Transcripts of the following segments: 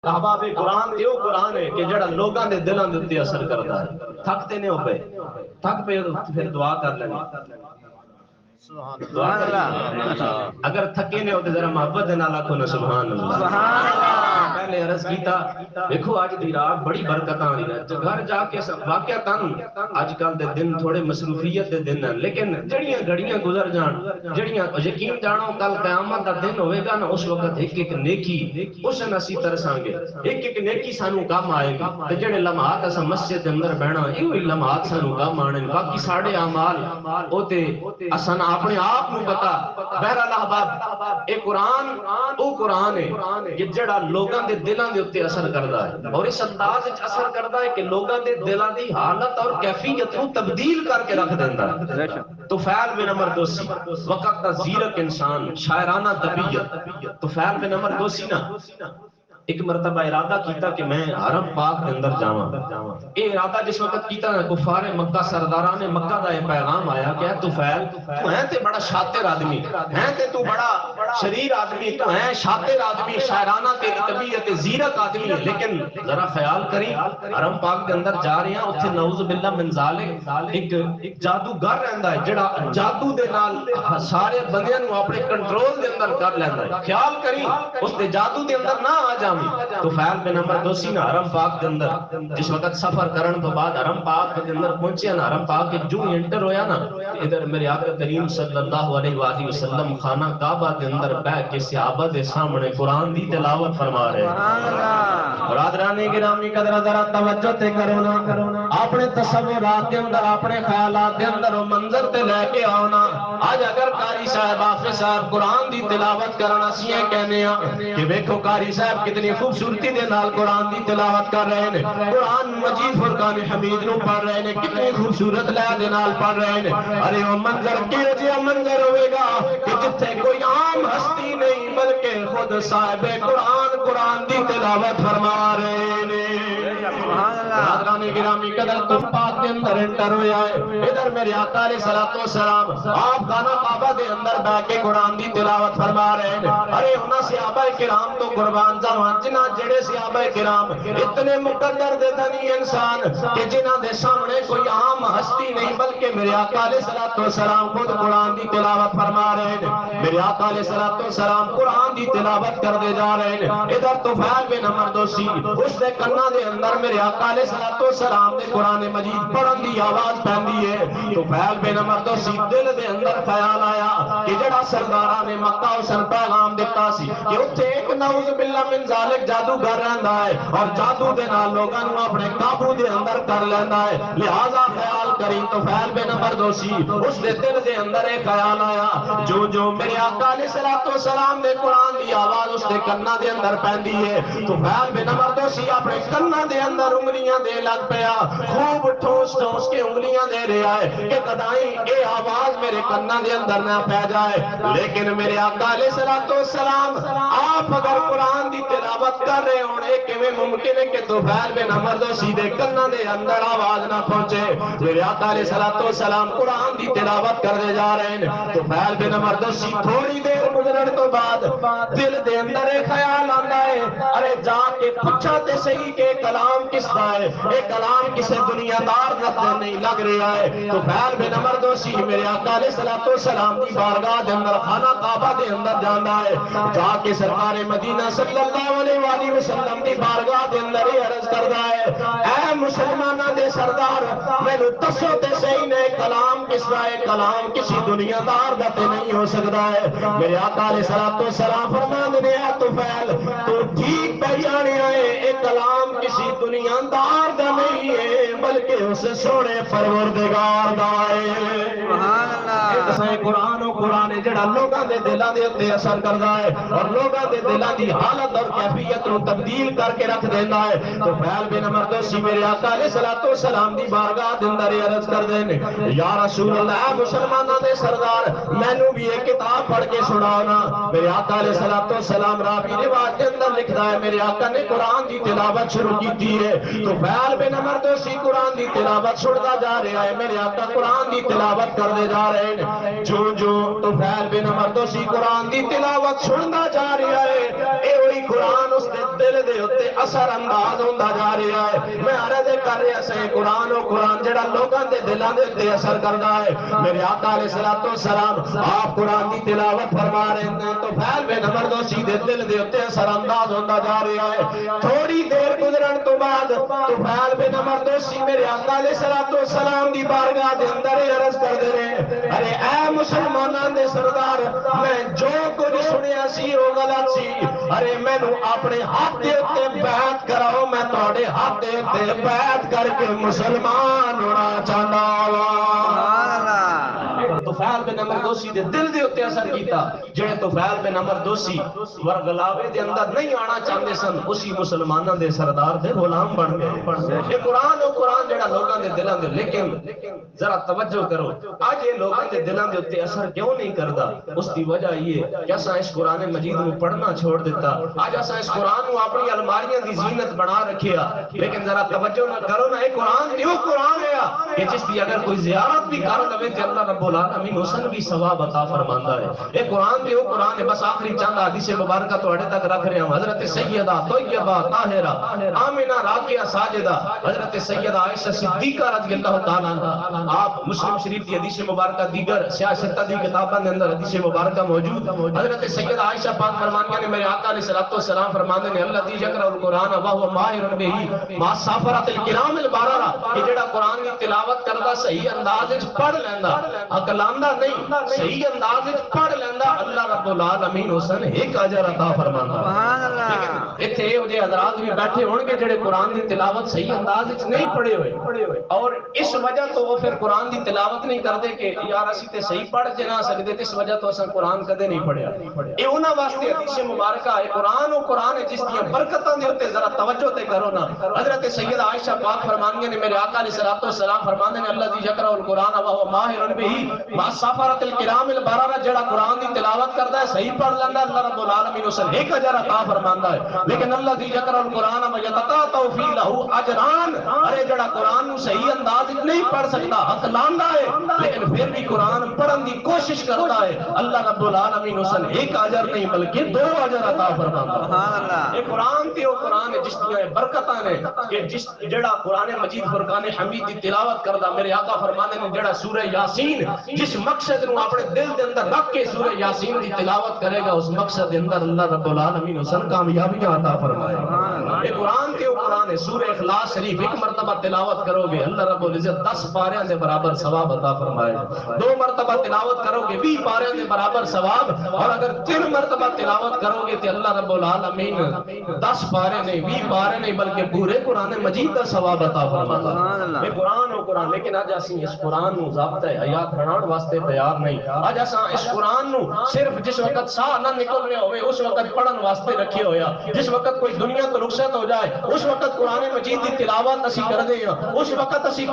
احباب قرآن دیو قرآن ہے کہ جڑا لوگاں دے دلاں دے اُتے اثر کردا ہے۔ تھکتے نے ہو پے تھک پے پھر دعا کر لیں دعا کر اگر تھکے نے ہوتے ذرا محبت دے نال آکھو نا سبحان اللہ۔ پہلے عرض کیتا دیکھو اج دی رات بڑی برکتاں والی رات گھر جا کے واقعتاً اج کل دے دن تھوڑے مصروفیت دے دن ہیں لیکن جڑیاں گھڑیاں گزر جان جڑیاں یقین جانو کل قیامت دا دن ہوئے گا نا اس وقت ایک ایک نیکی اس نسی ترساں گے ایک ایک نیکی سانو کام آئے گی تے جڑے لمحات اساں مسجد دے اندر بیٹھنا ایہی لمحات سانو کام آنے باقی ساڈے اعمال او تے اساں اپنے آپ نو پتا بہرحال احباب اے قرآن او قرآن ہے کہ جڑا لوگاں دے دلاں دے اوتے اثر کردا ہے اور اس انداز وچ اثر کردا ہے کہ لوگاں دے دلاں دی حالت اور کیفیت کو تبدیل کر کے رکھ دیندا ہے۔ طفیل بن عمر دوسی وقت دا زیرک انسان شاعرانہ طبیعت طفیل بن عمر دوسی نا ایک مرتبہ ارادہ کیتا کہ میں حرم پاک کے اندر جاواں اے ارادہ جس وقت کیتا نا کفار مکہ سرداران مکہ دا یہ پیغام آیا کہ طفیل تو ہے تے بڑا شاطر آدمی ہے تے تو بڑا شریر آدمی تو ہے شاطر آدمی شاعرانہ تیری طبیعت زیرک آدمی ہے لیکن ذرا خیال کری حرم پاک کے اندر جا رہے ہیں اتھے نعوذ باللہ من ذالک ایک جادوگر رہندا ہے جڑا جادو دے نال سارے بندیاں نو اپنے کنٹرول دے اندر کر لیندا ہے خیال کری اس دے جادو دے اندر نہ آ جاویں طفیل بن عمر دوسی نا حرم پاک کے اندر جس وقت سفر کرن تو بعد حرم پاک کے اندر پہنچیا نا حرم پاک کے جو انٹر ہویا نا ادھر میرے آقا کریم صلی اللہ علیہ وآلہ وسلم خانہ کعبہ کے اندر بیٹھ کے صحابہ دے سامنے قرآن دی تلاوت فرما رہے ہیں۔ برادران گرامی قدر ذرا توجہ تے کرو نا اپنے تصورات دے اندر اپنے خیالات دے اندر وہ منظر تے لے کے آنا آج اگر قاری صاحب حافظ صاحب قرآن دی تلاوت کرنا سیئے کہنے ہیں کہ دیکھو قاری صاحب کتنی خوبصورتی دے نال قرآن دی تلاوت کر رہے ہیں قرآن مجید فرقان حمید نو پڑھ رہے ہیں کتنی خوبصورت لے دے نال پڑھ رہے ہیں ارے وہ منظر کیوں جیا منظر ہوئے گا کہ جتھے کوئی عام ہستی نہیں بلکہ خود صاحب قرآن دی تلاوت فرما رہے ہیں۔ حضران گرامی قدر تم پاک کے اندر انٹر ہویا ہے ادھر میرے آقا علیہ السلام آپ خانہ کعبہ دے اندر بیٹھ کے قرآن دی تلاوت فرما رہے ہیں ارے انہاں صحابہ کرام تو قربان جاواں جنہاں جڑے صحابہ کرام اتنے مقدر دے دنی انسان کہ جنہاں دے سامنے کوئی عام ہستی نہیں بلکہ میرے آقا علیہ السلام خود قرآن دی تلاوت فرما رہے ہیں میرے آقا علیہ السلام قرآن دی تلاوت کر دے جا رہے ہیں ادھر طفیل بن عمر دوسی اس دے کنہ دے اندر میرے آقا علیہ السلام دے قرآن مجید پڑھن دی آواز پہندی ہے طفیل بن عمر دوسی دل دے اندر خیال آیا کہ جڑا سردارہ نے مکہ اسن پیغام دیتا سی کہ اتھے ایک نعوذ باللہ من ذالک جادوگر رہندا ہے اور جادو دے نال لوگاں نو اپنے قابو دے اندر کر لیندا ہے لہذا خیال کری طفیل بن عمر دوسی اس دے دل دے اندر ایک خیال آیا جو میرے آقا علیہ السلام دے قرآن دی آواز اس دے کنہ دے اندر پہندی ہے طفیل بن عمر دوسی اپنے کنہ دے اندر انگلیاں دے لگ پیا خوب ٹھوس ٹھوس کے انگلیاں دے رہا ہے کہ کدائیں اے آواز میرے کنہ دے اندر نہ پہ جائے لیکن میرے آقا علیہ السلام آپ اگر قرآن دی تلاوت کر رہے ہونے کہ میں ممکن ہے کہ طفیل بن عمر دوسی دے کنہ دے اندر آواز نہ پہنچے میرے آقا علیہ السلام قرآن دی تلاوت کر دے جا رہے ہیں طفیل بن عمر دوسی تھوڑی دیر گزرن تو بعد دل دے اندر ایک خیال آندا ہے ارے جا کے پوچھا تے صحیح کہ کلام کس دا ہے اے کلام کسے دنیا دار نظر نہیں لگ رہا ہے طفیل بن عمر دوسی میرے آقا علیہ السلام دی بارگاہ دے اندر خانہ کعبہ دے اندر جاندا ہے جا کے سرکار مدینہ صلی اللہ علیہ وآلہ وسلم دی بارگاہ دے اندر یہ عرض کردا ہے اے مسلمانہ دے سردار میں نو دسو تے صحیح نے کلام کس دا ہے کلام کسی دنیا دار دا تے نہیں ہو سکتا ہے میرے آقا علیہ السلام فرمان نے اے طفیل تو ٹھیک پہچانے آئے اے کلام کسی دنیا دار دا نہیں ہے بلکہ اس سونے پروردگار دا ہے قرآن و قرآن جڑا لوگاں دے دلاں دے اتے اثر کردا ہے اور لوگاں دے دلاں دی حالت اور کیفیت نو تبدیل کر کے رکھ دیندا ہے طفیل بن عمر دوسی میرے آقا علیہ السلام دی بارگاہ دے اندر عرض کر دے نے یا رسول اللہ مسلماناں دے سردار مینوں بھی ایک کتاب پڑھ کے سناؤ نا میرے آقا علیہ السلام راوی روایت کے اندر لکھدا ہے میرے آقا نے قرآن دی تلاوت شروع کی ہے طفیل بن عمر دوسی قرآن دی تلاوت سندا جا رہا ہے میرے آقا قرآن دی تلاوت کردے جا رہے ہیں جو طفیل بن عمر دوسی قرآن دی تلاوت سندا جا رہا ہے اے وہی قرآن اس دے دل دے ہوتے اثر انداز ہوندہ جا رہا ہے. میں عرض کر رہا سے قرآن و قرآن جڑا لوگاں دے دلاں دے تے اثر کردا ہے. میرے آقا علیہ الصلوۃ والسلام آپ قرآن دی تلاوت فرما رہے ہیں تو پھیل بے نمردوسی دے دل دے ہوتے اثر انداز ہوندہ جا رہا ہے. تھوڑی دیر گزرن تو بعد تو پھیل بے نمردوسی میرے آقا علیہ الصلوۃ والسلام دی بارگاہ دے اندر عرض کر دے رہے ارے اے مسلماناں دے سردار میں جو کچھ سنیا سی وہ غلط سی. ارے مینوں اپنے ہاتھ دے تے بیعت کراؤ میں تہاڈے ہاتھ دے تے بیعت کر کے مسلمان ہونا چاہندا وا. طفیل بن نمردوسی دے دل دے اوتے اثر کیتا. جڑے طفیل بن نمردوسی ورگلاوے دے اندر نہیں آنا چاہندے سن اسی مسلماناں دے سردار دے غلام بن گئے. یہ قرآن و قرآن جڑا لوگاں دے دلاں دے لیکن ذرا توجہ کرو آج یہ لوگاں دے دلاں دے اوتے اثر کیوں نہیں کردا؟ اس دی وجہ یہ کہ اساں اس قرآن مجید نو پڑھنا چھوڑ دیتا. آج اساں اس قرآن نو اپنی الماریاں دی زینت بنا رکھیا. لیکن ذرا توجہ نہ کرو نا یہ قرآن دیو قرآن ہے کہ جس دی اگر کوئی زیارت بھی کر لوے تے اللہ رب العالمین اسن بھی ثواب عطا فرماندا ہے. یہ قرآن دیو قرآن ہے. بس آخری چند حدیث مبارکہ تواڈے تک رکھ رہا ہوں. حضرت سیدہ طیبہ طاہرہ آمنہ راکعہ ساجدہ حضرت سیدہ عائشہ صدیقہ رضی اللہ تعالی عنہا آپ مسلم شریف کی حدیث مبارکہ دیگر سیاست دی کتاباں دے اندر حدیث مبارکہ موجود. حضرت سیدہ عائشہ پاک فرمانیاں نے میرے آقا علیہ الصلوۃ والسلام فرماندے نے الذی یقرأ القرآن وهو ماہر بہ مع السافرۃ الکرام البررہ کہ جڑا قرآن دی تلاوت کردا صحیح انداز وچ پڑھ لیندا عقلاندا نہیں صحیح انداز وچ پڑھ لیندا اللہ رب العالمین اسن ایک اجر عطا فرماندا. سبحان اللہ. ایتھے او جے حضرات بھی بیٹھے ہون گے جڑے قرآن دی تلاوت صحیح انداز وچ نہیں پڑھے ہوئے اور اس وجہ تو وہ پھر قرآن دی تلاوت نہیں کردے کہ یار اسی تے صحیح پڑھ جے نہ سکدے تے اس وجہ تو اساں قرآن کدے نہیں پڑھیا. اے انہاں واسطے حدیث مبارکہ ہے قرآن و قرآن ہے جس دی برکتاں دے اوتے ذرا توجہ تے کرو نا. حضرت سیدہ عائشہ پاک فرمانیاں نے میرے آقا علیہ الصلوۃ والسلام فرماندے نے الذی یقرأ القرآن وهو ماہر بہ مع السافرۃ الکرام البررہ جڑا قرآن دی تلاوت کردا ہے صحیح پڑھ لیندا اللہ رب العالمین اسے ایک اجر عطا فرماندا ہے. لیکن الذی یقرأ القرآن ویتقاطع فی لہ اجران ارے جڑا قرآن نو صحیح انداز وچ نہیں پڑھ سکدا عقلاندا ہے لیکن پھر بھی قرآن پڑھن دی کوشش کرتا ہے اللہ رب العالمین اسے ایک اجر نہیں بلکہ دو اجر عطا فرماندا ہے. سبحان اللہ. یہ قرآن تے او قرآن ہے جس دی برکتاں نے کہ جس جڑا قرآن مجید فرقان حمید دی تلاوت کردا میرے آقا فرماندے نے جڑا سورہ یاسین جس مقصد نو اپنے دل دے اندر رکھ کے سورہ یاسین دی تلاوت کرے گا اس مقصد دے اندر اللہ رب العالمین اسن کامیابیاں عطا فرمائے گا. یہ قرآن تے او قرآن ہے. سورہ اخلاص شریف ایک مرتبہ تلاوت کرو گے اللہ رب العزت 10 پاریاں دے برابر ثواب عطا فرمائے گا. 2 مرتبہ تلاوت کرو گے 20 پاریاں دے برابر ثواب اور اگر 3 مرتبہ تلاوت کرو گے تے اللہ رب العالمین 10 پارے نہیں 20 پارے نہیں بلکہ پورے قرآن مجید دا ثواب عطا فرمائے گا. یہ قرآن و قرآن لیکن اج اسی اس قرآن نو ضابطہ حیات بناؤن واسطے تیار نہیں. اج اساں اس قرآن نو صرف جس وقت ساہ نہ نکل رہے ہوئے اس وقت پڑھن واسطے رکھے ہویا. جس وقت کوئی دنیا تو رخصت ہو جائے اس وقت قرآن مجید دی تلاوت اسی کر دے ہاں. اس وقت اسی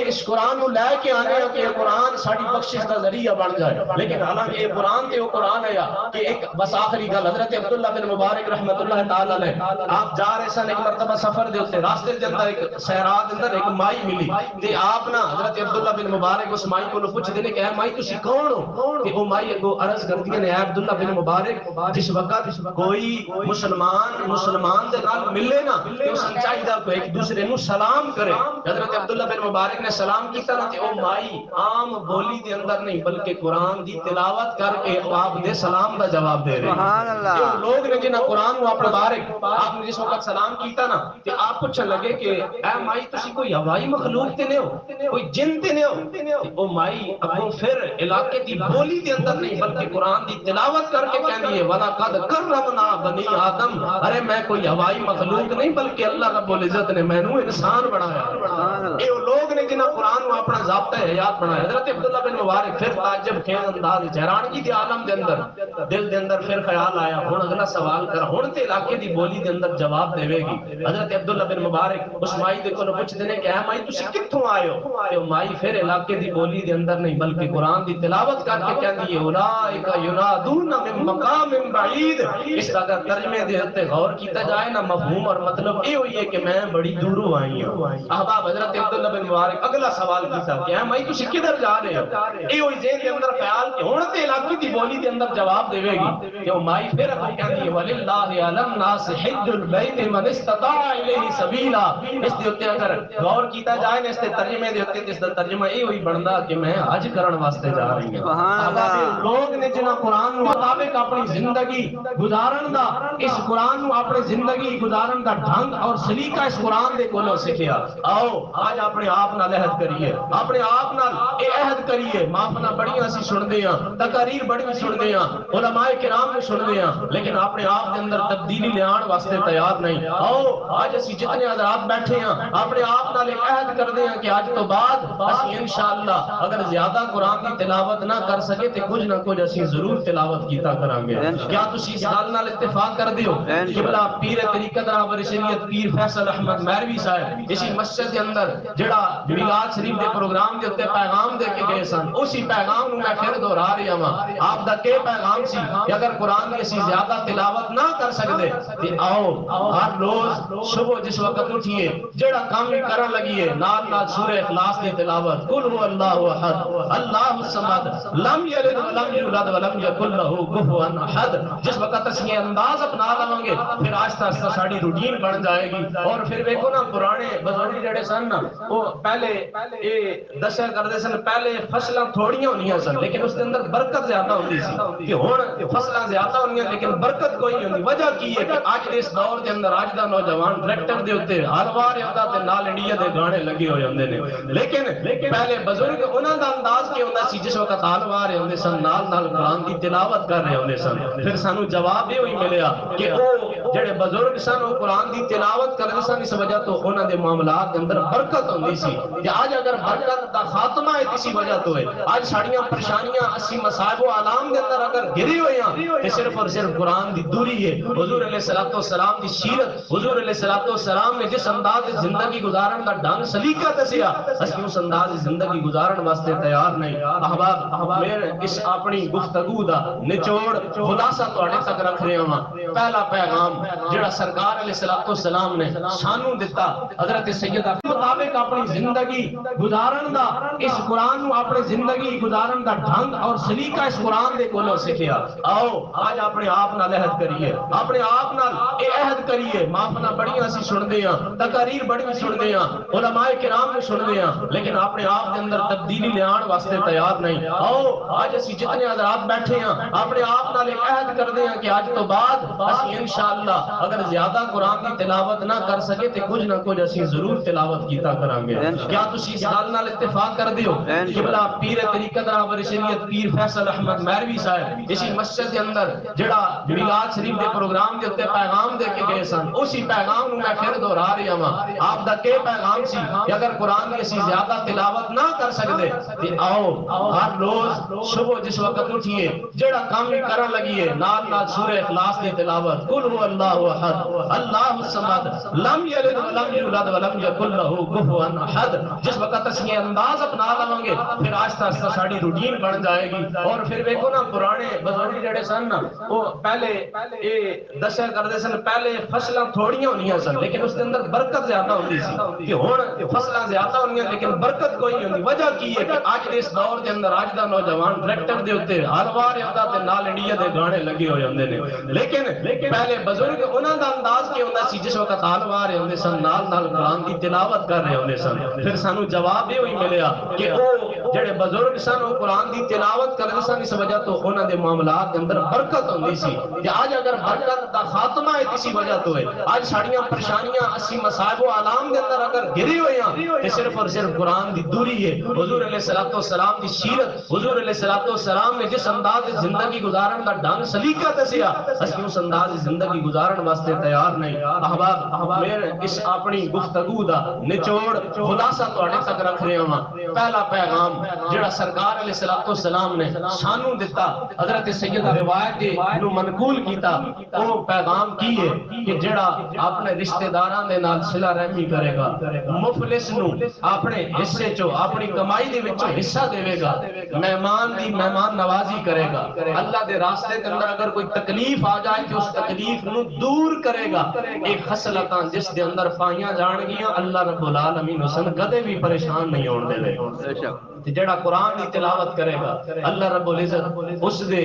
اس قرآن نو لے کے آنے ہاں کہ یہ قرآن ساڈی بخشش دا ذریعہ بن جائے. لیکن حالانکہ یہ قرآن تے وہ قرآن ہے کہ ایک بس آخری گل حضرت عبداللہ بن مبارک رحمت اللہ تعالی علیہ آپ جا رہے سن ایک مرتبہ سفر دے اوتے راستے دے اندر ایک صحرا دے اندر ایک مائی ملی تے آپ نا حضرت عبداللہ بن مبارک اس مائی کو پوچھ دے نے کہ اے مائی تسی کون ہو تے وہ مائی کو عرض کردی نے اے عبداللہ بن مبارک جس وقت کوئی مسلمان دے نال ملے نا تے اس چاہیے کہ ایک دوسرے نو سلام کرے. حضرت عبداللہ بن مبارک نے سلام کیتا نا تے او مائی عام بولی دے اندر نہیں بلکہ قرآن دی تلاوت کر کے آپ دے سلام دا جواب دے رہے. سبحان اللہ. یہ لوگ نے جنہاں قرآن کو اپنا بارک آپ نے جس وقت سلام کیتا نا تے آپ پوچھن لگے کہ اے مائی تسی کوئی ہوائی مخلوق تے نہیں ہو کوئی جن تے نہیں ہو. او مائی اگوں پھر علاقے دی بولی دے اندر نہیں بلکہ قرآن دی تلاوت کر کے کہندی ہے وَلَقَدْ كَرَّمْنَا بَنِي آدم ارے میں کوئی ہوائی مخلوق نہیں بلکہ اللہ رب العزت نے مینوں انسان بنایا. یہ لوگ نے جنہاں قرآن کو اپنا ضابطہ حیات بنایا. حضرت عبداللہ بن مبارک پھر تعجب خیز انداز حیرانگی دے عالم دے اندر دل دے اندر پھر خیال آیا ہن اگلا سوال کر ہن تے علاقے دی بولی دے اندر جواب دے گی. حضرت عبداللہ بن مبارک اس مائی دے کولوں پوچھدے نے کہ اے مائی تسی کتھوں آئے ہو تے مائی پھر علاقے دی بولی دے اندر نہیں بلکہ قرآن دی تلاوت کر کے کہندی ہے اولئک ینادون من مقام بعید. اس کا اگر ترجمے دے تے غور کیتا جائے نا مفہوم اور مطلب یہ ہوئی ہے کہ میں بڑی دوروں آئی ہوں. احباب حضرت عبداللہ بن مبارک اگلا سوال کیتا کہ میں تسی کدھر جا رہے ہو؟ یہ ہوئی ذہن کے اندر خیال کہ ہن تے علاقے دی بولی دے اندر جواب دے گی کہ او مائی پھر اگوں کہندی ہے وللہ علی الناس حج البیت من استطاع الیہ سبیلا. اس دے اوتے اگر غور کیتا جائے نا اس دے ترجمے دے اوتے اس دا ترجمہ یہ ہوئی بندا کہ میں حج کرن واسطے جا رہی ہوں. احباب لوگ نے جنہاں قرآن مطابق اپنی زندگی گزارن دا اس قرآن نو اپنی زندگی گزارن دا ڈھنگ اور سلیقہ اس قرآن دے کولوں سکھیا. آؤ آج اپنے آپ نال عہد کریے, اپنے آپ نال اے عہد کریے. محفلاں بڑیاں اسی سنتے ہیں, تقاریر بڑی سنتے ہیں, علماء کرام نے سنتے ہیں, لیکن اپنے آپ کے اندر تبدیلی لیان واسطے تیار نہیں. آؤ آج اسی جتنے حضرات بیٹھے ہیں اپنے آپ نال ایک عہد کرتے ہیں کہ آج تو بعد اسی انشاءاللہ اگر زیادہ قرآن کی تلاوت نہ کر سکے تو کچھ نہ کچھ اسی ضرور تلاوت کیتا کریں گے. کیا تسی اس گل نال اتفاق کر دیو؟ قبلہ پیر طریقت راہبر شریعت پیر فیصل احمد مہروی صاحب اسی مسجد کے اندر جڑا میلاد شریف دے پروگرام دے اوتے پیغام دے کے گئے سن, اسی پیغام نو میں پھر دہرا رہا ہاں. آپ دا کے پیغام سی کہ اگر قرآن کی اسی زیادہ تلاوت نہ کر سکتے تے آؤ ہر روز صبح جس وقت اٹھیے جڑا کام بھی کرن لگیے نال نال سورہ اخلاص دی تلاوت قل هو اللہ احد اللہ الصمد لم یلد ولم یولد ولم یکن لہ کفوا احد. جس وقت اس یہ انداز اپنا لواں گے پھر آہستہ آہستہ ساری روٹین بن جائے گی. اور پھر دیکھو نا پرانے بزرگ جڑے سن نا وہ پہلے یہ دسیا کرتے سن پہلے فصلاں تھوڑیاں ہونیاں سن لیکن اس کے اندر برکت زیادہ ہوتی سی. کہ ہن فصلاں زیادہ ہونیاں لیکن برکت کوئی نہیں ہوتی. وجہ کی ہے کہ اج دے اس دور کے اندر اج دا نوجوان ٹریکٹر دے اوتے ہر وار آندا تے نال انڈیا دے گانے لگے ہوئے ہوندے نے. لیکن پہلے بزرگ انہاں دا انداز کی ہوندا سی جس وقت ہر وار ہوندے سن نال نال قرآن کی تلاوت کر رہے ہوندے سن. پھر سانو جواب یہ ہوئی ملیا کہ او جڑے بزرگ سن وہ قرآن کی تلاوت کرتے سن اس وجہ تو انہاں دے معاملات کے اندر برکت ہوندی سی. کہ آج اگر برکت دا خاتمہ ہے کسی وجہ تو ہے آج ساڑیاں پریشانیاں اسی مصائب و آلام دے اندر اگر گری ہوئی ہیں تو صرف اور صرف قرآن دی دوری ہے. حضور علیہ الصلوۃ والسلام دی سیرت حضور علیہ الصلوۃ والسلام نے جس انداز زندگی گزارن دا ڈھنگ سلیقہ دسیا اسی اس انداز زندگی گزارن واسطے تیار نہیں. احباب میں اس اپنی گفتگو دا نچوڑ خلاصہ تواڈے تک رکھ رہا ہاں. پہلا پیغام جڑا سرکار علیہ الصلوۃ والسلام نے سانو دتا حضرت سیدہ مطابق اپنی زندگی گزارن دا اس قرآن نو اپنی زندگی گزارن دا ڈھنگ اور سلیقہ اس قرآن دے کولوں سکھیا. آؤ آج اپنے آپ نال عہد کریے, اپنے آپ نال اے عہد کریے. محفلاں بڑیاں اسی سنتے ہیں, تقاریر بڑی سنتے ہیں, علماء کرام نے سنتے ہیں, لیکن اپنے آپ کے اندر تبدیلی لیان واسطے تیار نہیں. آؤ آج اسی جتنے حضرات بیٹھے ہیں اپنے آپ نال ایک عہد کرتے ہیں کہ آج تو بعد اسی انشاءاللہ اگر زیادہ قرآن کی تلاوت نہ کر سکے تو کچھ نہ کچھ اسی ضرور تلاوت کیتا کریں گے. کیا تسی اس گل نال اتفاق کر دیو؟ قبلہ پیر طریقت راہبر شریعت پیر فیصل احمد مہروی صاحب اسی مسجد کے اندر جڑا میلاد شریف دے پروگرام دے اوتے پیغام دے کے گئے سن, اسی پیغام نو میں پھر دہرا رہا ہاں. آپ دا کے پیغام سی کہ اگر قرآن کی اسی زیادہ تلاوت نہ کر سکتے تے آؤ ہر روز صبح جس وقت اٹھیے جڑا کام بھی کرن لگیے نال نال سورہ اخلاص دی تلاوت قل هو اللہ احد اللہ الصمد لم یلد ولم یولد ولم یکن لہ کفوا احد. جس وقت اس یہ انداز اپنا لواں گے پھر آہستہ آہستہ ساری روٹین بن جائے گی. اور پھر دیکھو نا پرانے بزرگ جڑے سن نا وہ پہلے یہ دسیا کرتے سن پہلے فصلاں تھوڑیاں ہونیاں سن لیکن اس کے اندر برکت زیادہ ہوتی سی. کہ ہن فصلاں زیادہ ہونیاں لیکن برکت کوئی نہیں ہوتی. وجہ کی ہے کہ اج دے اس دور کے اندر اج دا نوجوان ٹریکٹر دے اوتے ہر وار آندا تے نال انڈیا دے گانے لگے ہوئے ہوندے نے. لیکن پہلے بزرگ انہاں دا انداز کی ہوندا سی جس وقت ہر وار ہوندے سن نال نال قرآن کی تلاوت کر رہے ہوندے سن. پھر سانو جواب یہ ہوئی ملیا کہ او جڑے بزرگ سن وہ قرآن کی تلاوت کرتے سن اس وجہ تو انہاں دے معاملات کے اندر برکت ہوندی سی. کہ آج اگر برکت دا خاتمہ ہے کسی وجہ تو ہے آج ساڑیاں پریشانیاں اسی مصائب و آلام دے اندر اگر گری ہوئی ہیں تو صرف اور صرف قرآن دی دوری ہے. حضور علیہ الصلوۃ والسلام دی سیرت حضور علیہ الصلوۃ والسلام نے جس انداز زندگی گزارن دا ڈھنگ سلیقہ دسیا اسی اس انداز زندگی گزارن واسطے تیار نہیں. احباب میں اس اپنی گفتگو دا نچوڑ خلاصہ تواڈے تک رکھ رہا ہاں. پہلا پیغام جڑا سرکار علیہ الصلوۃ والسلام نے سانو دتا حضرت سیدہ روایت نو منقول کیتا وہ پیغام کی ہے کہ جڑا اپنے رشتہ داراں دے نال صلہ رحمی کرے گا, مفلس نو اپنے حصے چو اپنی کمائی دے وچوں حصہ دے گا, مہمان دی مہمان نوازی کرے گا, اللہ دے راستے کے اندر اگر کوئی تکلیف آ جائے تو اس تکلیف نو دور کرے گا ایک خصلتاں جس دے اندر پائیاں جان گیاں اللہ رب العالمین حسن کدے بھی پریشان نہیں ہون دے گا جڑا قرآن کی تلاوت کرے گا اللہ رب العزت اس دے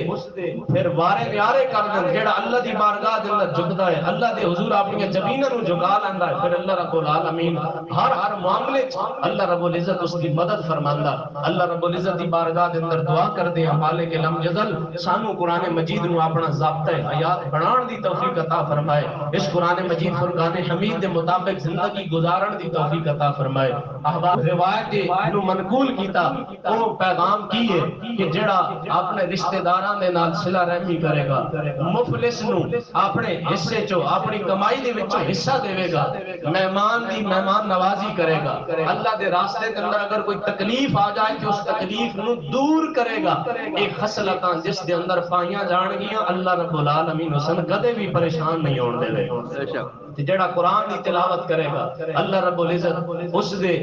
پھر وارے نیارے کر دیں جڑا اللہ دی بارگاہ دے اندر جھکدا ہے اللہ دے حضور اپنی زمیناں نو جھکا لیندا ہے پھر اللہ رب العالمین ہر معاملے اللہ رب العزت اس کی مدد فرماندا اللہ رب العزت دی بارگاہ دے اندر دعا کردے ہیں مالک لم یزل سانو قرآن مجید نو اپنا ضابطہ حیات بنان دی توفیق عطا فرمائے اس قرآن مجید فرقان حمید دے مطابق زندگی گزارن دی توفیق عطا فرمائے احباب روایت نو منقول کیتا وہ پیغام کی ہے کہ جڑا اپنے رشتہ داراں دے نال صلہ رحمی کرے گا مفلس نو اپنے حصے چو اپنی کمائی دے وچوں حصہ دے گا مہمان دی مہمان نوازی کرے گا اللہ دے راستے کے اندر اگر کوئی تکلیف آ جائے تو اس تکلیف نو دور کرے گا ایک خصلتاں جس دے اندر پائیاں جان گیاں اللہ رب العالمین حسن کدے بھی پریشان نہیں ہون دے گا جڑا قرآن کی تلاوت کرے گا اللہ رب العزت اس دے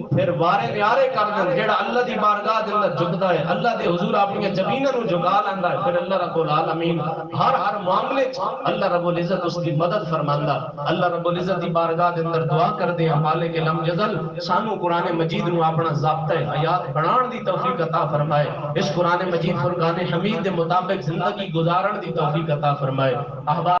پھر وارے نیارے کر دیں جڑا اللہ دی بارگاہ دے اندر جھکدا ہے اللہ دے حضور اپنی زمیناں نو جھکا لیندا ہے پھر اللہ رب العالمین ہر معاملے اللہ رب العزت اس کی مدد فرماندا اللہ رب العزت دی بارگاہ دے اندر دعا کردے ہیں مالک لم یزل سانو قرآن مجید نو اپنا ضابطہ حیات بنان دی توفیق عطا فرمائے اس قرآن مجید فرقان حمید دے مطابق زندگی گزارن دی توفیق عطا فرمائے احباب